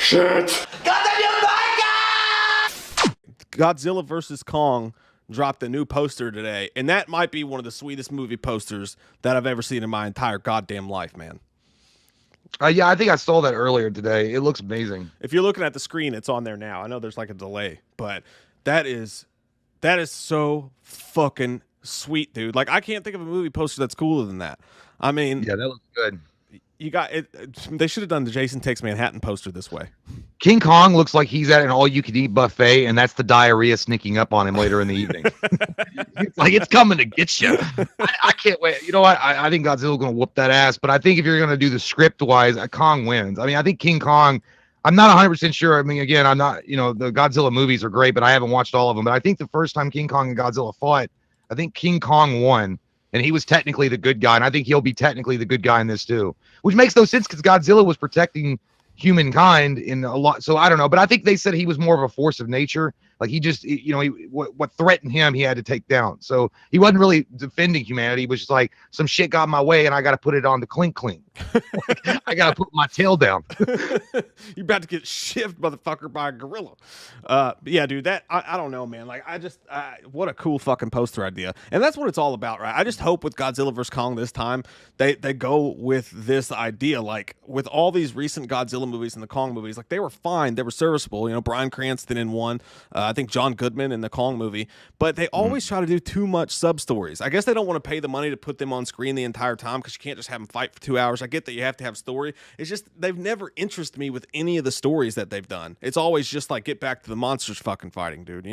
Shit. Godzilla vs. Kong dropped a new poster today, and that might be one of the sweetest movie posters that I've ever seen in my entire goddamn life, man. Yeah, I think I saw that earlier today. It looks amazing. If you're looking at the screen, it's on there now. I know there's like a delay, but that is so fucking sweet, dude. Like, I can't think of a movie poster that's cooler than that. I mean, yeah, that looks good. You got it. They should have done the Jason Takes Manhattan poster this way. King Kong looks like he's at an all-you-can-eat buffet, and that's the diarrhea sneaking up on him later in the evening. It's like, it's coming to get you. I can't wait. You know what? I think Godzilla's going to whoop that ass, but I think if you're going to do the script-wise, Kong wins. I mean, I think King Kong, I'm not 100% sure. I mean, again, I'm not, the Godzilla movies are great, but I haven't watched all of them. But I think the first time King Kong and Godzilla fought, I think King Kong won. And he was technically the good guy, and I think he'll be technically the good guy in this too, which makes no sense because Godzilla was protecting humankind in a lot. So I don't know, but I think they said he was more of a force of nature. Like he just, what threatened him, he had to take down. So he wasn't really defending humanity. He was just like, some shit got in my way, and I got to put it on the clink. Like, I got to put my tail down. You're about to get shivved, motherfucker, by a gorilla. Yeah, dude, that, I don't know, man. Like, what a cool fucking poster idea. And that's what it's all about, right? I just hope with Godzilla vs. Kong this time, they go with this idea. Like, with all these recent Godzilla movies and the Kong movies, like, they were fine. They were serviceable. Bryan Cranston in one. I think John Goodman in the Kong movie. But they always try to do too much sub-stories. I guess they don't want to pay the money to put them on screen the entire time because you can't just have them fight for 2 hours. I get that you have to have story. It's just they've never interested me with any of the stories that they've done. It's always just like, get back to the monsters fucking fighting, dude,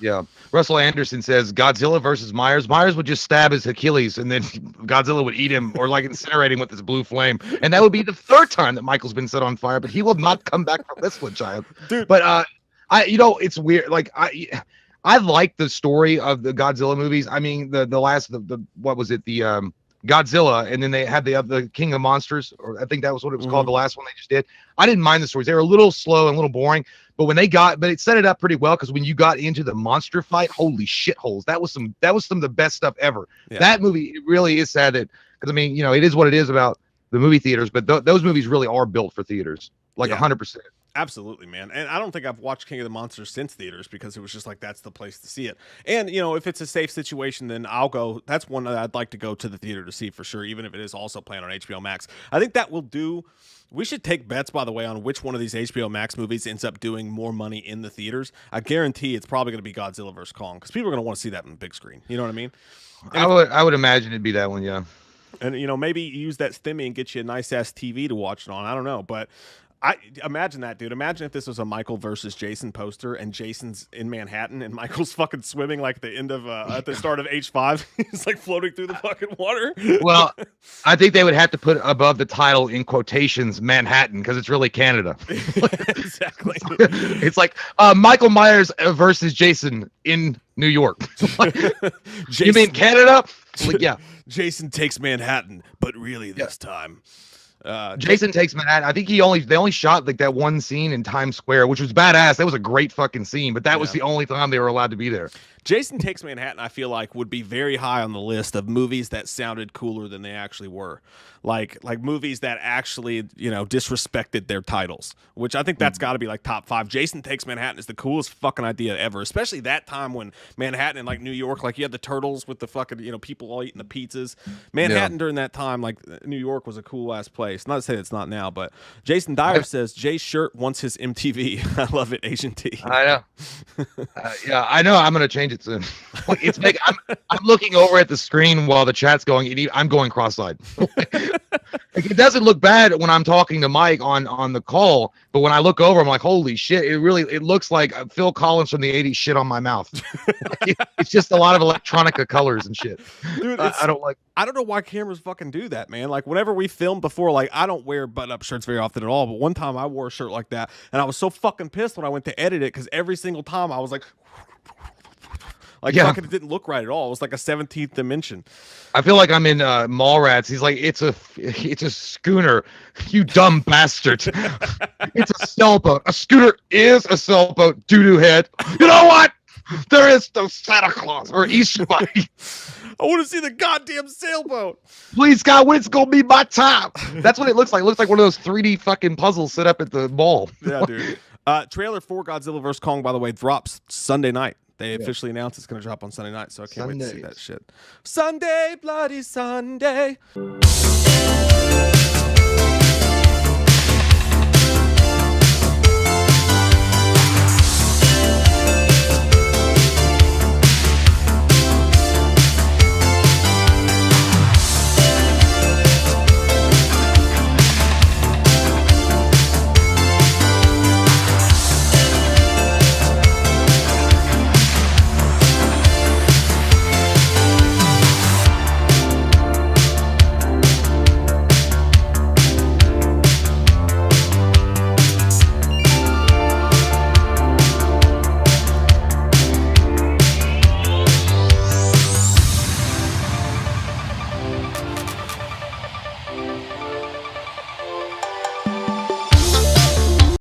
Yeah. Russell Anderson says Godzilla versus Myers. Myers would just stab his Achilles, and then Godzilla would eat him or like incinerate him with his blue flame. And that would be the third time that Michael's been set on fire, but he will not come back from this one, child. Dude. But it's weird. Like I like the story of the Godzilla movies. I mean, the last, what was it? The Godzilla, and then they had the King of Monsters, or I think that was what it was called, the last one they just did. I didn't mind the stories. They were a little slow and a little boring, but it set it up pretty well, because when you got into the monster fight, holy shitholes. That was some of the best stuff ever. Yeah. That movie, it really is sad that, because I mean, it is what it is about the movie theaters, but those movies really are built for theaters, like 100%. Absolutely, man. And I don't think I've watched King of the Monsters since theaters, because it was just like, that's the place to see it. And, if it's a safe situation, then I'll go. That's one that I'd like to go to the theater to see for sure, even if it is also playing on HBO Max. I think that will do. We should take bets, by the way, on which one of these HBO Max movies ends up doing more money in the theaters. I guarantee it's probably going to be Godzilla vs. Kong, because people are going to want to see that on the big screen. You know what I mean? I would imagine it'd be that one, yeah. And, maybe use that stimmy and get you a nice-ass TV to watch it on. I don't know, but I imagine that, dude. Imagine if this was a Michael versus Jason poster, and Jason's in Manhattan and Michael's fucking swimming like the end of at the start of H5. He's like floating through the fucking water. Well, I think they would have to put above the title in quotations Manhattan, because it's really Canada. Exactly. It's like Michael Myers versus Jason in New York. Jason, you mean Canada? Like, yeah. Jason Takes Manhattan, but really this time. Jason Takes Manhattan. I think they only shot like that one scene in Times Square, which was badass. That was a great fucking scene, but that was the only time they were allowed to be there. Jason Takes Manhattan, I feel like, would be very high on the list of movies that sounded cooler than they actually were. Like movies that actually, disrespected their titles, which I think that's got to be like top 5. Jason Takes Manhattan is the coolest fucking idea ever, especially that time when Manhattan and like New York, like you had the turtles with the fucking, people all eating the pizzas. Manhattan during that time, like New York was a cool ass place. Not to say it's not now, but Jason Dyer says Jay's shirt wants his MTV. I love it, Asian T. I know. Yeah, I know. I'm going to change it soon. I'm looking over at the screen while the chat's going, and I'm going cross-eyed. It doesn't look bad when I'm talking to Mike on the call, but when I look over, I'm like, holy shit! It looks like Phil Collins from the '80s shit on my mouth. It's just a lot of electronica colors and shit. Dude, I don't know why cameras fucking do that, man. Like whenever we filmed before, like I don't wear button-up shirts very often at all, but one time I wore a shirt like that, and I was so fucking pissed when I went to edit it, because every single time I was like. Fucking, it didn't look right at all. It was like a 17th dimension. I feel like I'm in Mallrats. He's like, it's a schooner, you dumb bastard. It's a sailboat. A scooter is a sailboat, doo-doo head. You know what? There is no Santa Claus or Easter Bunny. I want to see the goddamn sailboat. Please, God, when it's gonna be my time? That's what it looks like. It looks like one of those 3D fucking puzzles set up at the mall. Yeah, dude. Trailer for Godzilla vs. Kong, by the way, drops Sunday night. They officially announced it's going to drop on Sunday night, so I can't wait to see that shit. Sunday, bloody Sunday.